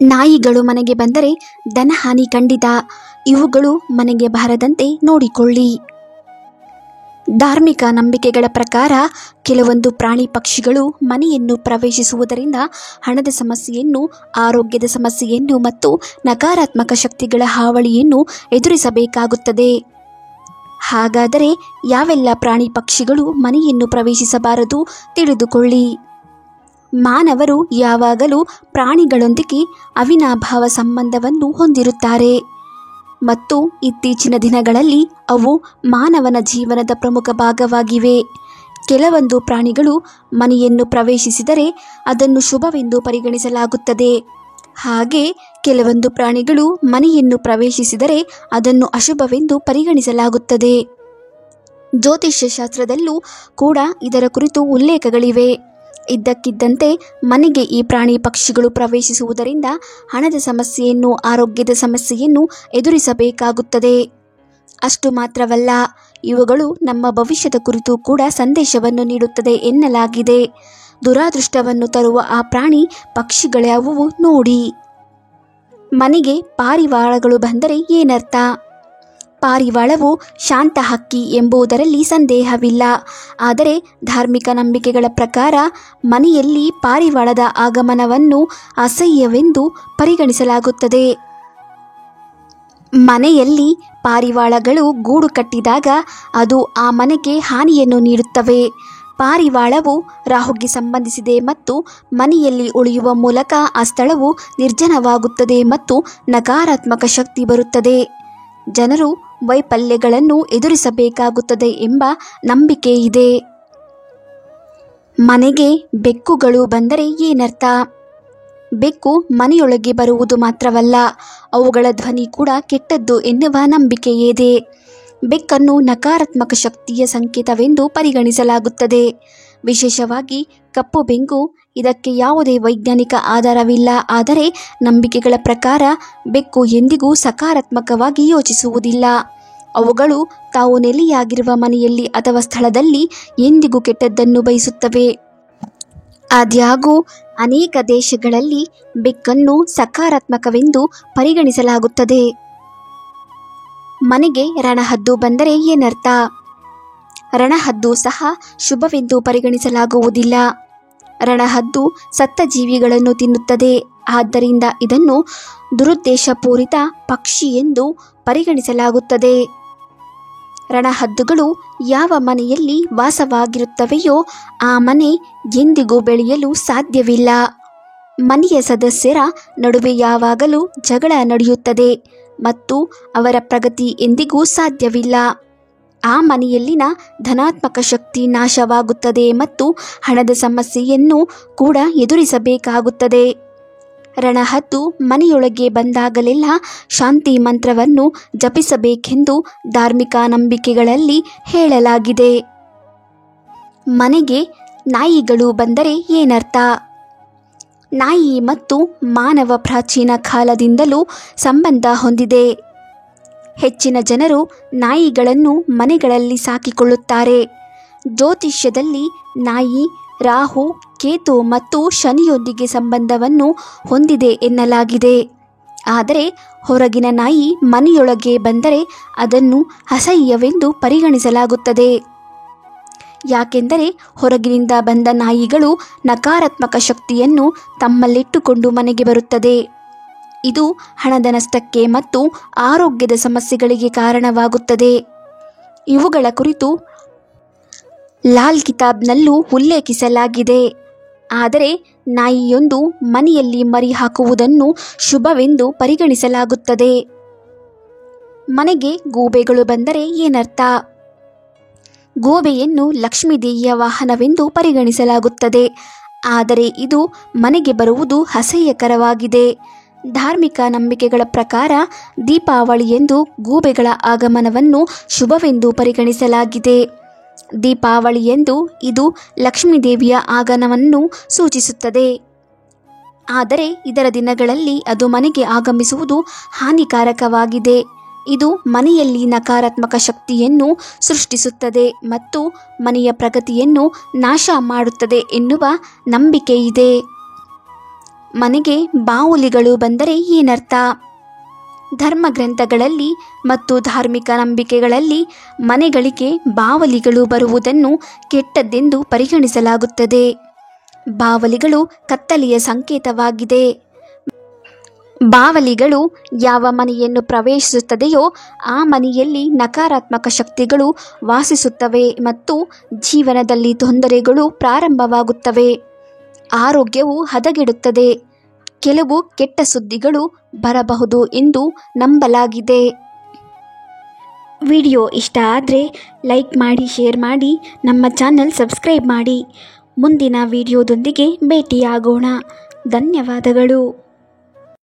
ನಾಯಿಗಳು ಮನೆಗೆ ಬಂದರೆ ಧನಹಾನಿ ಖಂಡಿತ. ಇವುಗಳು ಮನೆಗೆ ಬಾರದಂತೆ ನೋಡಿಕೊಳ್ಳಿ. ಧಾರ್ಮಿಕ ನಂಬಿಕೆಗಳ ಪ್ರಕಾರ ಕೆಲವೊಂದು ಪ್ರಾಣಿ ಪಕ್ಷಿಗಳು ಮನೆಯನ್ನು ಪ್ರವೇಶಿಸುವುದರಿಂದ ಹಣದ ಸಮಸ್ಯೆಯನ್ನು, ಆರೋಗ್ಯದ ಸಮಸ್ಯೆಯನ್ನು ಮತ್ತು ನಕಾರಾತ್ಮಕ ಶಕ್ತಿಗಳ ಹಾವಳಿಯನ್ನು ಎದುರಿಸಬೇಕಾಗುತ್ತದೆ. ಹಾಗಾದರೆ ಯಾವೆಲ್ಲ ಪ್ರಾಣಿ ಪಕ್ಷಿಗಳು ಮನೆಯನ್ನು ಪ್ರವೇಶಿಸಬಾರದು ತಿಳಿದುಕೊಳ್ಳಿ. ಮಾನವರು ಯಾವಾಗಲೂ ಪ್ರಾಣಿಗಳೊಂದಿಗೆ ಅವಿನಾಭಾವ ಸಂಬಂಧವನ್ನು ಹೊಂದಿರುತ್ತಾರೆ ಮತ್ತು ಇತ್ತೀಚಿನ ದಿನಗಳಲ್ಲಿ ಅವು ಮಾನವನ ಜೀವನದ ಪ್ರಮುಖ ಭಾಗವಾಗಿವೆ. ಕೆಲವೊಂದು ಪ್ರಾಣಿಗಳು ಮನೆಯನ್ನು ಪ್ರವೇಶಿಸಿದರೆ ಅದನ್ನು ಶುಭವೆಂದು ಪರಿಗಣಿಸಲಾಗುತ್ತದೆ. ಹಾಗೆ ಕೆಲವೊಂದು ಪ್ರಾಣಿಗಳು ಮನೆಯನ್ನು ಪ್ರವೇಶಿಸಿದರೆ ಅದನ್ನು ಅಶುಭವೆಂದು ಪರಿಗಣಿಸಲಾಗುತ್ತದೆ. ಜ್ಯೋತಿಷ್ಯ ಶಾಸ್ತ್ರದಲ್ಲೂ ಕೂಡ ಇದರ ಕುರಿತು ಉಲ್ಲೇಖಗಳಿವೆ. ಇದ್ದಕ್ಕಿದ್ದಂತೆ ಮನೆಗೆ ಈ ಪ್ರಾಣಿ ಪಕ್ಷಿಗಳು ಪ್ರವೇಶಿಸುವುದರಿಂದ ಹಣದ ಸಮಸ್ಯೆಯನ್ನು, ಆರೋಗ್ಯದ ಸಮಸ್ಯೆಯನ್ನು ಎದುರಿಸಬೇಕಾಗುತ್ತದೆ. ಅಷ್ಟು ಮಾತ್ರವಲ್ಲ, ಇವುಗಳು ನಮ್ಮ ಭವಿಷ್ಯದ ಕುರಿತು ಕೂಡ ಸಂದೇಶವನ್ನು ನೀಡುತ್ತದೆ ಎನ್ನಲಾಗಿದೆ. ದುರಾದೃಷ್ಟವನ್ನು ತರುವ ಆ ಪ್ರಾಣಿ ಪಕ್ಷಿಗಳ್ಯಾವುವು ನೋಡಿ. ಮನೆಗೆ ಪಾರಿವಾಳಗಳು ಬಂದರೆ ಏನರ್ಥ? ಪಾರಿವಾಳವು ಶಾಂತ ಹಕ್ಕಿ ಎಂಬುದರಲ್ಲಿ ಸಂದೇಹವಿಲ್ಲ. ಆದರೆ ಧಾರ್ಮಿಕ ನಂಬಿಕೆಗಳ ಪ್ರಕಾರ ಮನೆಯಲ್ಲಿ ಪಾರಿವಾಳದ ಆಗಮನವನ್ನು ಅಸಹ್ಯವೆಂದು ಪರಿಗಣಿಸಲಾಗುತ್ತದೆ. ಮನೆಯಲ್ಲಿ ಪಾರಿವಾಳಗಳು ಗೂಡು ಕಟ್ಟಿದಾಗ ಅದು ಆ ಮನೆಗೆ ಹಾನಿಯನ್ನು ನೀಡುತ್ತವೆ. ಪಾರಿವಾಳವು ರಾಹುಗೆ ಸಂಬಂಧಿಸಿದೆ ಮತ್ತು ಮನೆಯಲ್ಲಿ ಉಳಿಯುವ ಮೂಲಕ ಆ ಸ್ಥಳವು ನಿರ್ಜನವಾಗುತ್ತದೆ ಮತ್ತು ನಕಾರಾತ್ಮಕ ಶಕ್ತಿ ಬರುತ್ತದೆ. ಜನರು ವೈಫಲ್ಯಗಳನ್ನು ಎದುರಿಸಬೇಕಾಗುತ್ತದೆ ಎಂಬ ನಂಬಿಕೆ ಇದೆ. ಮನೆಗೆ ಬೆಕ್ಕುಗಳು ಬಂದರೆ ಏನರ್ಥ? ಬೆಕ್ಕು ಮನೆಯೊಳಗೆ ಬರುವುದು ಮಾತ್ರವಲ್ಲ, ಅವುಗಳ ಧ್ವನಿ ಕೂಡ ಕೆಟ್ಟದ್ದು ಎನ್ನುವ ನಂಬಿಕೆಯಿದೆ. ಬೆಕ್ಕನ್ನು ನಕಾರಾತ್ಮಕ ಶಕ್ತಿಯ ಸಂಕೇತವೆಂದು ಪರಿಗಣಿಸಲಾಗುತ್ತದೆ. ವಿಶೇಷವಾಗಿ ಕಪ್ಪು ಬೆಕ್ಕು. ಇದಕ್ಕೆ ಯಾವುದೇ ವೈಜ್ಞಾನಿಕ ಆಧಾರವಿಲ್ಲ. ಆದರೆ ನಂಬಿಕೆಗಳ ಪ್ರಕಾರ ಬೆಕ್ಕು ಎಂದಿಗೂ ಸಕಾರಾತ್ಮಕವಾಗಿ ಯೋಚಿಸುವುದಿಲ್ಲ. ಅವುಗಳು ತಾವು ನೆಲೆಯಾಗಿರುವ ಮನೆಯಲ್ಲಿ ಅಥವಾ ಸ್ಥಳದಲ್ಲಿ ಎಂದಿಗೂ ಕೆಟ್ಟದ್ದನ್ನು ಬಯಸುತ್ತವೆ. ಆದಾಗ್ಯೂ ಅನೇಕ ದೇಶಗಳಲ್ಲಿ ಬೆಕ್ಕನ್ನು ಸಕಾರಾತ್ಮಕವೆಂದು ಪರಿಗಣಿಸಲಾಗುತ್ತದೆ. ಮನೆಗೆ ರಣಹದ್ದು ಬಂದರೆ ಏನರ್ಥ? ರಣಹದ್ದು ಸಹ ಶುಭವೆಂದು ಪರಿಗಣಿಸಲಾಗುವುದಿಲ್ಲ. ರಣಹದ್ದು ಸತ್ತ ಜೀವಿಗಳನ್ನು ತಿನ್ನುತ್ತದೆ. ಆದ್ದರಿಂದ ಇದನ್ನು ದುರುದ್ದೇಶಪೂರಿತ ಪಕ್ಷಿ ಎಂದು ಪರಿಗಣಿಸಲಾಗುತ್ತದೆ. ರಣಹದ್ದುಗಳು ಯಾವ ಮನೆಯಲ್ಲಿ ವಾಸವಾಗಿರುತ್ತವೆಯೋ ಆ ಮನೆ ಎಂದಿಗೂ ಬೆಳೆಯಲು ಸಾಧ್ಯವಿಲ್ಲ. ಮನೆಯ ಸದಸ್ಯರ ನಡುವೆ ಯಾವಾಗಲೂ ಜಗಳ ನಡೆಯುತ್ತದೆ ಮತ್ತು ಅವರ ಪ್ರಗತಿ ಎಂದಿಗೂ ಸಾಧ್ಯವಿಲ್ಲ. ಆ ಮನೆಯಲ್ಲಿನ ಧನಾತ್ಮಕ ಶಕ್ತಿ ನಾಶವಾಗುತ್ತದೆ ಮತ್ತು ಹಣದ ಸಮಸ್ಯೆಯನ್ನು ಕೂಡ ಎದುರಿಸಬೇಕಾಗುತ್ತದೆ. ರಣಹದ್ದು ಮನೆಯೊಳಗೆ ಬಂದಾಗಲೆಲ್ಲ ಶಾಂತಿ ಮಂತ್ರವನ್ನು ಜಪಿಸಬೇಕೆಂದು ಧಾರ್ಮಿಕ ನಂಬಿಕೆಗಳಲ್ಲಿ ಹೇಳಲಾಗಿದೆ. ಮನೆಗೆ ನಾಯಿಗಳು ಬಂದರೆ ಏನರ್ಥ? ನಾಯಿ ಮತ್ತು ಮಾನವ ಪ್ರಾಚೀನ ಕಾಲದಿಂದಲೂ ಸಂಬಂಧ ಹೊಂದಿದೆ. ಹೆಚ್ಚಿನ ಜನರು ನಾಯಿಗಳನ್ನು ಮನೆಗಳಲ್ಲಿ ಸಾಕಿಕೊಳ್ಳುತ್ತಾರೆ. ಜ್ಯೋತಿಷ್ಯದಲ್ಲಿ ನಾಯಿ ರಾಹು, ಕೇತು ಮತ್ತು ಶನಿಯೊಂದಿಗೆ ಸಂಬಂಧವನ್ನು ಹೊಂದಿದೆ ಎನ್ನಲಾಗಿದೆ. ಆದರೆ ಹೊರಗಿನ ನಾಯಿ ಮನೆಯೊಳಗೆ ಬಂದರೆ ಅದನ್ನು ಅಸಹ್ಯವೆಂದು ಪರಿಗಣಿಸಲಾಗುತ್ತದೆ. ಯಾಕೆಂದರೆ ಹೊರಗಿನಿಂದ ಬಂದ ನಾಯಿಗಳು ನಕಾರಾತ್ಮಕ ಶಕ್ತಿಯನ್ನು ತಮ್ಮಲ್ಲಿಟ್ಟುಕೊಂಡು ಮನೆಗೆ ಬರುತ್ತದೆ. ಇದು ಹಣದ ನಷ್ಟಕ್ಕೆ ಮತ್ತು ಆರೋಗ್ಯದ ಸಮಸ್ಯೆಗಳಿಗೆ ಕಾರಣವಾಗುತ್ತದೆ. ಇವುಗಳ ಕುರಿತು ಲಾಲ್ ಕಿತಾಬ್ನಲ್ಲೂ ಉಲ್ಲೇಖಿಸಲಾಗಿದೆ. ಆದರೆ ನಾಯಿಯೊಂದು ಮನೆಯಲ್ಲಿ ಮರಿ ಹಾಕುವುದನ್ನು ಶುಭವೆಂದು ಪರಿಗಣಿಸಲಾಗುತ್ತದೆ. ಮನೆಗೆ ಗೂಬೆಗಳು ಬಂದರೆ ಏನರ್ಥ? ಗೂಬೆಯನ್ನು ಲಕ್ಷ್ಮೀದೇವಿಯ ವಾಹನವೆಂದು ಪರಿಗಣಿಸಲಾಗುತ್ತದೆ. ಆದರೆ ಇದು ಮನೆಗೆ ಬರುವುದು ಅಸಹ್ಯಕರವಾಗಿದೆ. ಧಾರ್ಮಿಕ ನಂಬಿಕೆಗಳ ಪ್ರಕಾರ ದೀಪಾವಳಿಯಂದು ಗೂಬೆಗಳ ಆಗಮನವನ್ನು ಶುಭವೆಂದು ಪರಿಗಣಿಸಲಾಗಿದೆ. ದೀಪಾವಳಿಯಂದು ಇದು ಲಕ್ಷ್ಮೀದೇವಿಯ ಆಗಮನವನ್ನು ಸೂಚಿಸುತ್ತದೆ. ಆದರೆ ಇದರ ದಿನಗಳಲ್ಲಿ ಅದು ಮನೆಗೆ ಆಗಮಿಸುವುದು ಹಾನಿಕಾರಕವಾಗಿದೆ. ಇದು ಮನೆಯಲ್ಲಿ ನಕಾರಾತ್ಮಕ ಶಕ್ತಿಯನ್ನು ಸೃಷ್ಟಿಸುತ್ತದೆ ಮತ್ತು ಮನೆಯ ಪ್ರಗತಿಯನ್ನು ನಾಶ ಮಾಡುತ್ತದೆ ಎನ್ನುವ ನಂಬಿಕೆಯಿದೆ. ಮನೆಗೆ ಬಾವುಲಿಗಳು ಬಂದರೆ ಏನರ್ಥ? ಧರ್ಮಗ್ರಂಥಗಳಲ್ಲಿ ಮತ್ತು ಧಾರ್ಮಿಕ ನಂಬಿಕೆಗಳಲ್ಲಿ ಮನೆಗಳಿಗೆ ಬಾವಲಿಗಳು ಬರುವುದನ್ನು ಕೆಟ್ಟದ್ದೆಂದು ಪರಿಗಣಿಸಲಾಗುತ್ತದೆ. ಬಾವಲಿಗಳು ಕತ್ತಲೆಯ ಸಂಕೇತವಾಗಿದೆ. ಬಾವಲಿಗಳು ಯಾವ ಮನೆಯನ್ನು ಪ್ರವೇಶಿಸುತ್ತದೆಯೋ ಆ ಮನೆಯಲ್ಲಿ ನಕಾರಾತ್ಮಕ ಶಕ್ತಿಗಳು ವಾಸಿಸುತ್ತವೆ ಮತ್ತು ಜೀವನದಲ್ಲಿ ತೊಂದರೆಗಳು ಪ್ರಾರಂಭವಾಗುತ್ತವೆ. ಆರೋಗ್ಯವು ಹದಗೆಡುತ್ತದೆ. ಕೆಲವು ಕೆಟ್ಟ ಸುದ್ದಿಗಳು ಬರಬಹುದು ಎಂದು ನಂಬಲಾಗಿದೆ. ವಿಡಿಯೋ ಇಷ್ಟ ಆದರೆ ಲೈಕ್ ಮಾಡಿ, ಶೇರ್ ಮಾಡಿ, ನಮ್ಮ ಚಾನೆಲ್ ಸಬ್ಸ್ಕ್ರೈಬ್ ಮಾಡಿ. ಮುಂದಿನ ವಿಡಿಯೋದೊಂದಿಗೆ ಭೇಟಿಯಾಗೋಣ. ಧನ್ಯವಾದಗಳು.